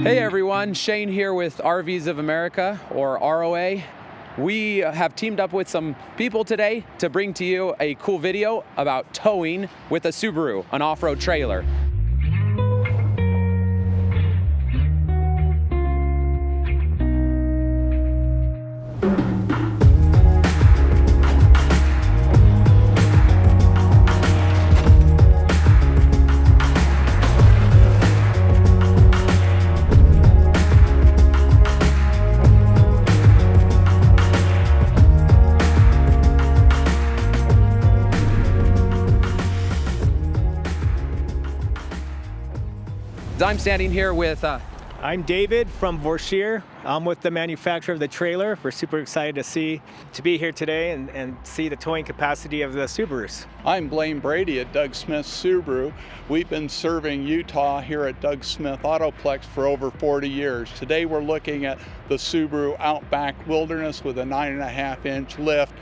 Hey everyone, Shane here with RVs of America, or ROA. We have teamed up with some people today to bring to you a cool video about towing with a Subaru, an off-road trailer. I'm standing here with I'm David from VORSHEER. I'm with the manufacturer of the trailer. We're super excited to be here today and see the towing capacity of the Subarus. I'm Blaine Brady at Doug Smith Subaru. We've been serving Utah here at Doug Smith Autoplex for over 40 years. Today we're looking at the Subaru Outback Wilderness with a 9.5-inch lift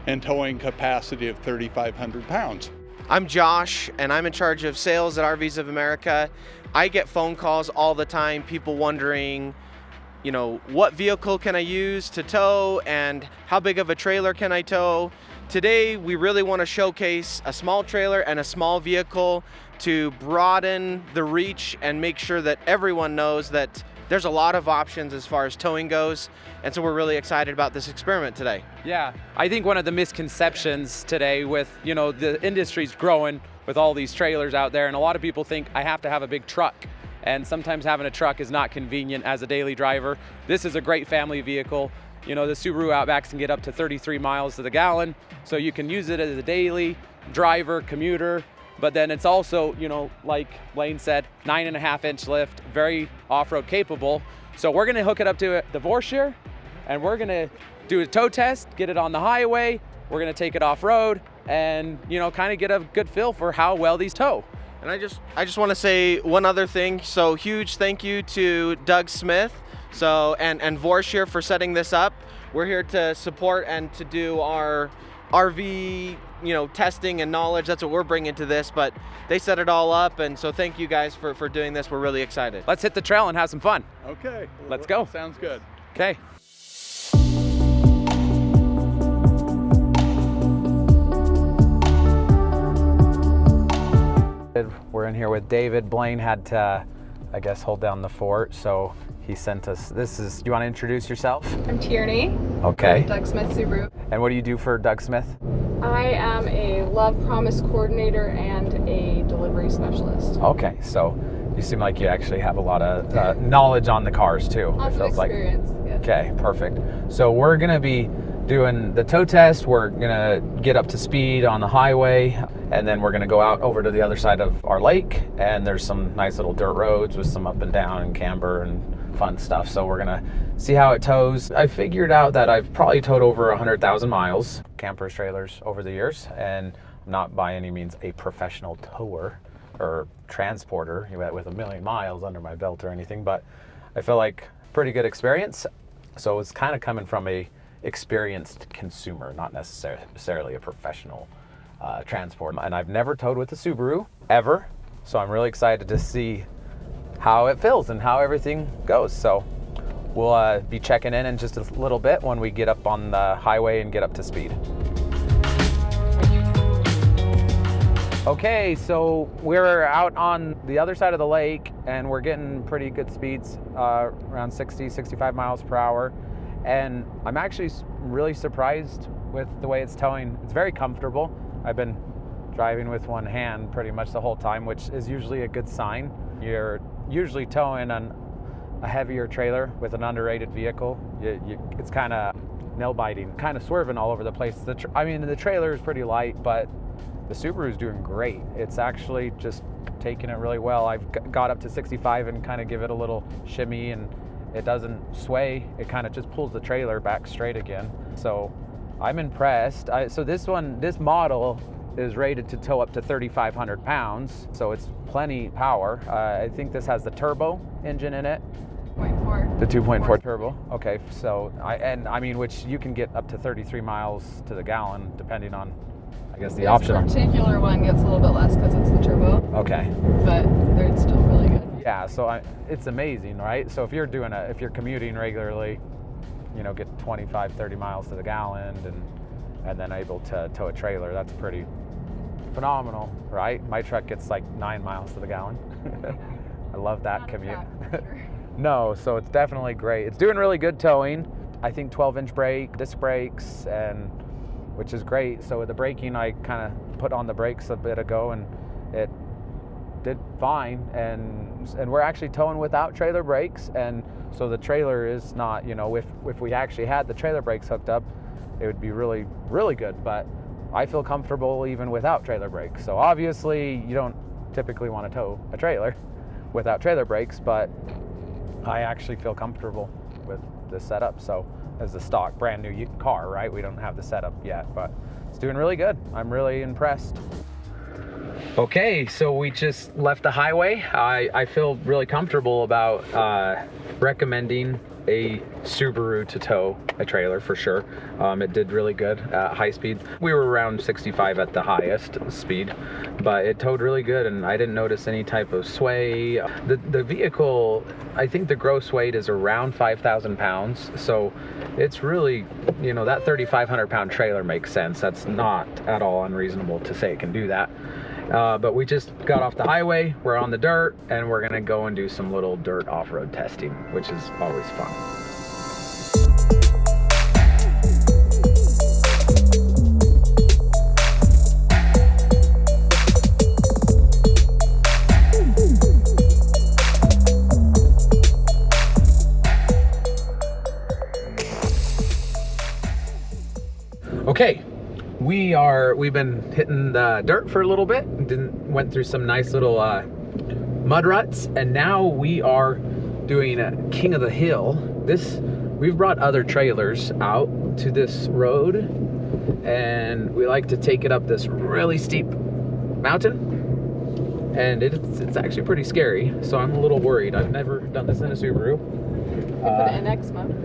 and towing capacity of 3,500 pounds. I'm Josh, and I'm in charge of sales at RVs of America. I get phone calls all the time, people wondering, what vehicle can I use to tow and how big of a trailer can I tow? Today, we really want to showcase a small trailer and a small vehicle to broaden the reach and make sure that everyone knows that there's a lot of options as far as towing goes. And so we're really excited about this experiment today. Yeah, I think one of the misconceptions today with, the industry's growing with all these trailers out there, and a lot of people think I have to have a big truck. And sometimes having a truck is not convenient as a daily driver. This is a great family vehicle. The Subaru Outbacks can get up to 33 miles to the gallon, so you can use it as a daily driver, commuter. But then it's also, like Blaine said, 9.5-inch lift, very off-road capable. So we're gonna hook it up to the VORSHEER, and we're gonna do a tow test, get it on the highway. We're gonna take it off-road and, kind of get a good feel for how well these tow. And I just want to say one other thing. So huge thank you to Doug Smith and VORSHEER for setting this up. We're here to support and to do our RV testing and knowledge. That's what we're bringing to this, but they set it all up, and so thank you guys for doing this. We're really excited. Let's hit the trail and have some fun. Okay. Let's go. Sounds good. Okay. We're in here with David. Blaine had to, hold down the fort, so he sent us. Do you want to introduce yourself? I'm Tierney. Okay. Doug Smith Subaru. And what do you do for Doug Smith? I am a Love Promise coordinator and a delivery specialist. Okay, so you seem like you actually have a lot of knowledge on the cars too. Lots of experience. Yes. Okay, perfect. So we're gonna be doing the tow test. We're gonna get up to speed on the highway, and then we're gonna go out over to the other side of our lake, and there's some nice little dirt roads with some up and down and camber and fun stuff. So we're gonna see how it tows. I figured out that I've probably towed over 100,000 miles, campers, trailers over the years, and I'm not by any means a professional tower or transporter with 1 million miles under my belt or anything, but I feel like pretty good experience. So it's kind of coming from a experienced consumer, not necessarily a professional transporter. And I've never towed with a Subaru ever, so I'm really excited to see how it feels and how everything goes. So we'll be checking in just a little bit when we get up on the highway and get up to speed. Okay, so we're out on the other side of the lake and we're getting pretty good speeds, around 60, 65 miles per hour. And I'm actually really surprised with the way it's towing. It's very comfortable. I've been driving with one hand pretty much the whole time, which is usually a good sign. You're usually towing on a heavier trailer with an underrated vehicle. It's kind of nail biting, kind of swerving all over the place. The trailer is pretty light, but the Subaru is doing great. It's actually just taking it really well. I've got up to 65 and kind of give it a little shimmy, and it doesn't sway. It kind of just pulls the trailer back straight again. So I'm impressed. So this model is rated to tow up to 3,500 pounds, so it's plenty power. I think this has the turbo engine in it. 2.4. The 2.4 turbo. Okay, so which you can get up to 33 miles to the gallon, depending on, the option. This particular one gets a little bit less because it's the turbo. Okay. But it's still really good. Yeah, so it's amazing, right? So if you're commuting regularly, you know, get 25, 30 miles to the gallon and then able to tow a trailer, that's pretty phenomenal, right? My truck gets like 9 miles to the gallon. I love that Not a commute. truck, for sure. No, so it's definitely great. It's doing really good towing. I think 12-inch disc brakes, and which is great. So with the braking, I kind of put on the brakes a bit ago, and it did fine. And we're actually towing without trailer brakes, and so the trailer is not, you know, if we actually had the trailer brakes hooked up, it would be really, really good. But I feel comfortable even without trailer brakes. So obviously, you don't typically want to tow a trailer without trailer brakes, but I actually feel comfortable with this setup. So as a stock brand new car, right? We don't have the setup yet, but it's doing really good. I'm really impressed. Okay, so we just left the highway. I feel really comfortable about recommending a Subaru to tow a trailer for sure. It did really good at high speeds. We were around 65 at the highest speed, but it towed really good, and I didn't notice any type of sway. The vehicle, I think the gross weight is around 5,000 pounds, so it's really, you know, that 3,500 pound trailer makes sense. That's not at all unreasonable to say it can do that. But we just got off the highway, we're on the dirt, and we're gonna go and do some little dirt off-road testing, which is always fun. Okay. We've been hitting the dirt for a little bit, went through some nice little mud ruts, and now we are doing a King of the Hill. We've brought other trailers out to this road, and we like to take it up this really steep mountain, and it's actually pretty scary, so I'm a little worried. I've never done this in a Subaru. You put it in X mode.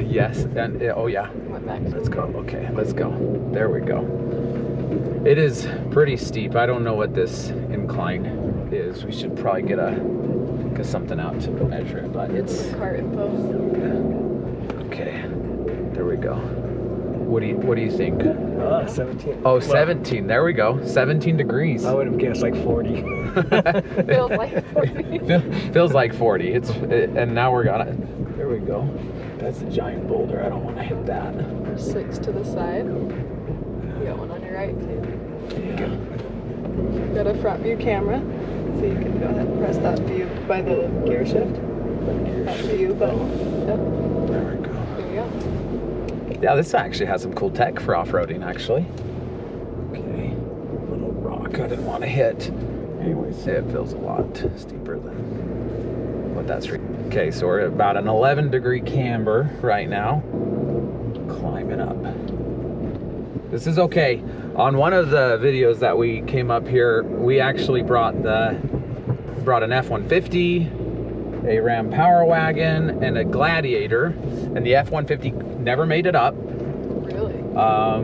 Yes, and oh yeah. Went back. Let's go. Okay, let's go. There we go. It is pretty steep. I don't know what this incline is. We should probably get something out to measure it, but it's Car info. okay. There we go. What do you think? 17. Oh, 17. There we go. 17 degrees. I would have guessed like 40. Feels like 40. Feels like 40. And now we're gonna. There we go. That's a giant boulder. I don't want to hit that. 6 to the side. You got one on your right too. Yeah. Got a front view camera, so you can go ahead and press that view by the gear shift. That view button. Yep. There we go. There you go. Yeah, this actually has some cool tech for off-roading, actually. Okay, little rock I didn't want to hit. Anyways, it feels a lot steeper than what that's. Okay, so we're at about an 11-degree camber right now. Climbing up. This is okay. On one of the videos that we came up here, we actually brought an F-150, a Ram Power Wagon, and a Gladiator, and the F-150 never made it up. Really?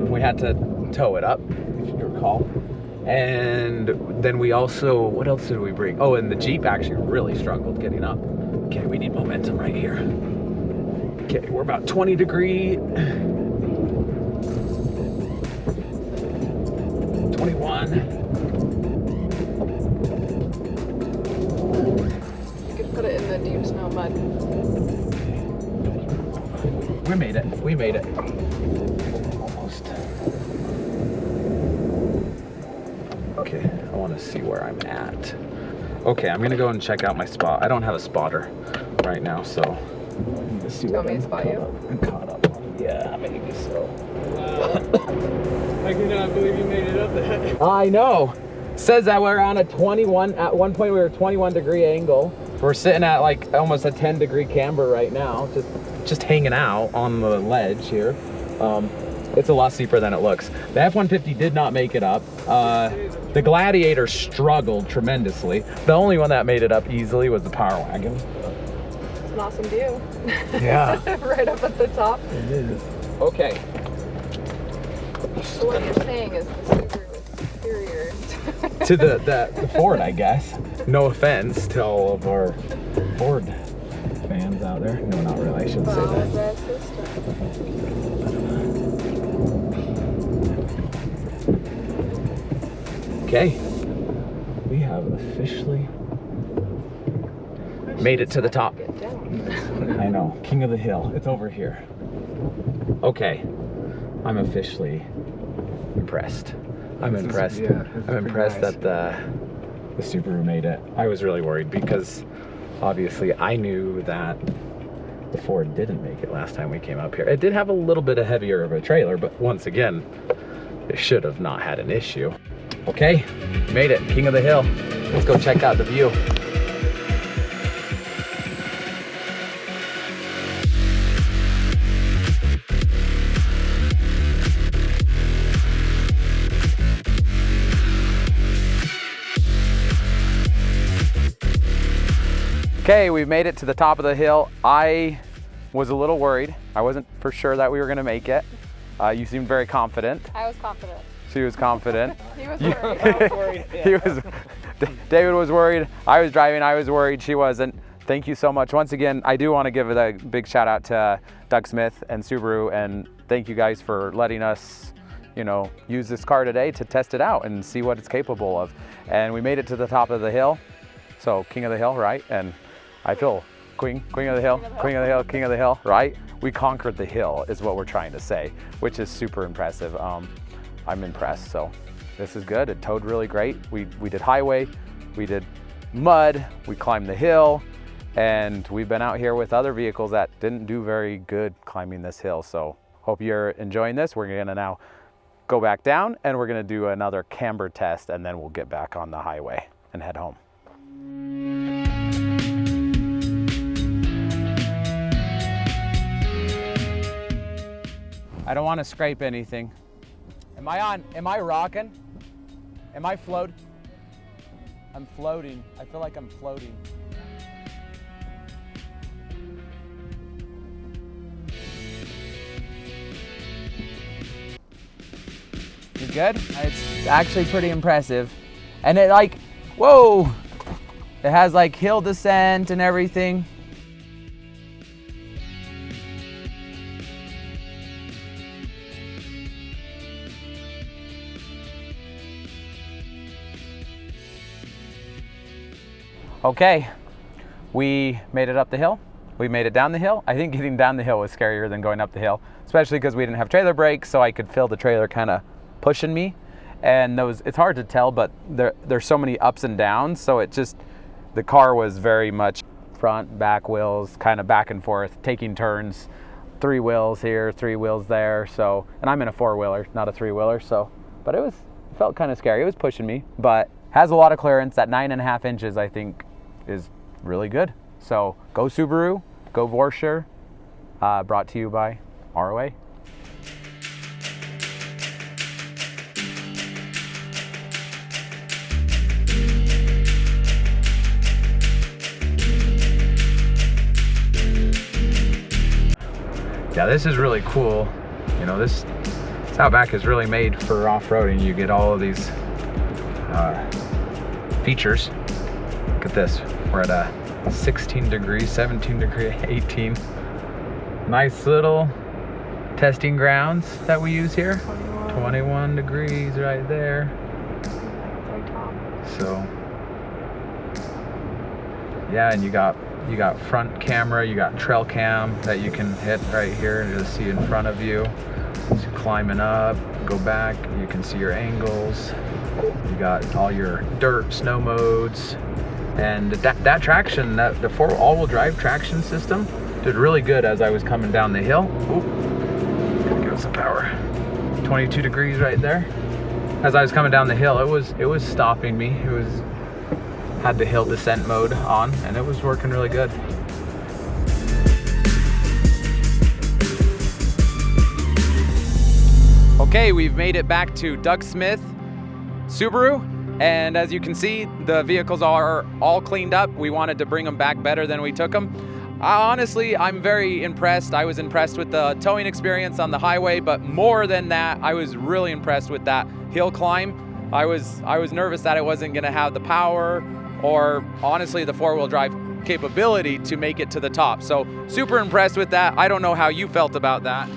We had to tow it up, if you recall. And then we also, what else did we bring? Oh, and the Jeep actually really struggled getting up. Okay, we need momentum right here. Okay, we're about 20 degree. 21. You could put it in the deep snow mud. We made it. We made it. Almost. Okay, I want to see where I'm at. Okay, I'm gonna go and check out my spot. I don't have a spotter right now, so I need to see Do you want me to spot you? I'm caught up on. Yeah, maybe so. I cannot believe you made it up there. I know. Says that we're on a 21. At one point, we were 21 degree angle. We're sitting at like almost a 10 degree camber right now, just hanging out on the ledge here. It's a lot steeper than it looks. The F-150 did not make it up. The Gladiator struggled tremendously. The only one that made it up easily was the Power Wagon. It's an awesome view. Yeah. Right up at the top. It is. Okay. So what you're saying is the Subaru is superior To the Ford, I guess. No offense to all of our Ford fans out there. No, not really, I shouldn't say that. Okay, we have officially made it to the top. I know, king of the hill, it's over here. Okay, I'm officially impressed. I'm impressed that the Subaru made it. I was really worried because obviously I knew that the Ford didn't make it last time we came up here. It did have a little bit of heavier of a trailer, but once again, it should have not had an issue. Okay, made it, king of the hill. Let's go check out the view. Okay, we've made it to the top of the hill. I was a little worried. I wasn't for sure that we were gonna make it. You seemed very confident. I was confident. She was confident. He was worried. David was worried. I was driving, I was worried, she wasn't. Thank you so much. Once again, I do wanna give a big shout out to Doug Smith and Subaru, and thank you guys for letting us, you know, use this car today to test it out and see what it's capable of. And we made it to the top of the hill. So king of the hill, right? And I feel queen of the hill, queen of the hill, king of the hill, right? We conquered the hill is what we're trying to say, which is super impressive. I'm impressed, so this is good. It towed really great. We did highway, we did mud, we climbed the hill, and we've been out here with other vehicles that didn't do very good climbing this hill. So hope you're enjoying this. We're gonna now go back down and we're gonna do another camber test, and then we'll get back on the highway and head home. I don't want to scrape anything. Am I on? Am I rocking? Am I float? I'm floating. I feel like I'm floating. You good? It's actually pretty impressive. And it like, whoa! It has like hill descent and everything. Okay, we made it up the hill. We made it down the hill. I think getting down the hill was scarier than going up the hill, especially because we didn't have trailer brakes, so I could feel the trailer kind of pushing me. And it's hard to tell, but there's so many ups and downs, so the car was very much front, back wheels, kind of back and forth, taking turns, 3 wheels here, 3 wheels there. So, and I'm in a 4-wheeler, not a 3-wheeler, so, but it felt kind of scary. It was pushing me, but has a lot of clearance. That 9.5 inches, I think, is really good. So go Subaru, go VORSHEER, brought to you by ROA. Yeah, this is really cool. You know, this Outback is really made for off-roading. You get all of these features. Look at this. We're at a 16 degree, 17 degree, 18. Nice little testing grounds that we use here. 21 degrees right there. So yeah, and you got front camera, you got trail cam that you can hit right here and just see in front of you. So climbing up, go back, you can see your angles. You got all your dirt, snow modes, and that traction, the all-wheel drive traction system did really good as I was coming down the hill. Oop, give it some power. 22 degrees right there. As I was coming down the hill, it was stopping me. Had the hill descent mode on, and it was working really good. Okay, we've made it back to Doug Smith Subaru, and as you can see, the vehicles are all cleaned up. We wanted to bring them back better than we took them. Honestly, I'm very impressed. I was impressed with the towing experience on the highway, but more than that, I was really impressed with that hill climb. I was nervous that it wasn't gonna have the power or honestly the four-wheel drive capability to make it to the top. So super impressed with that. I don't know how you felt about that.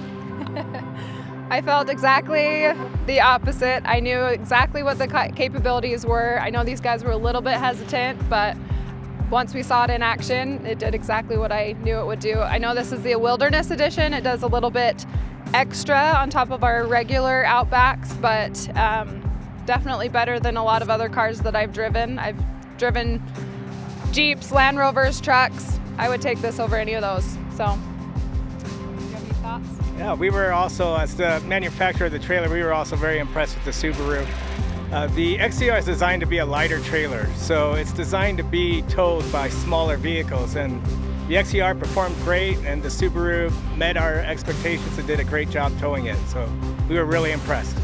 I felt exactly the opposite. I knew exactly what the capabilities were. I know these guys were a little bit hesitant, but once we saw it in action, it did exactly what I knew it would do. I know this is the Wilderness Edition. It does a little bit extra on top of our regular Outbacks, but definitely better than a lot of other cars that I've driven. I've driven Jeeps, Land Rovers, trucks. I would take this over any of those. So, do you have any thoughts? Yeah, we were also, as the manufacturer of the trailer, we were also very impressed with the Subaru. The XER is designed to be a lighter trailer, so it's designed to be towed by smaller vehicles, and the XER performed great, and the Subaru met our expectations and did a great job towing it, so we were really impressed.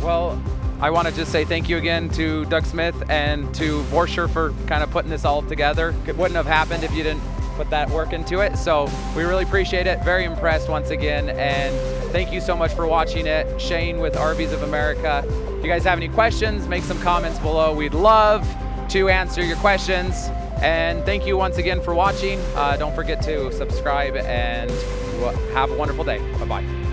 Well, I want to just say thank you again to Doug Smith and to VORSHEER for kind of putting this all together. It wouldn't have happened if you didn't put that work into it, so we really appreciate it. Very impressed once again, and thank you so much for watching it. Shane with RVs of America. If you guys have any questions, make some comments below. We'd love to answer your questions, and thank you once again for watching. Don't forget to subscribe, and have a wonderful day. Bye-bye.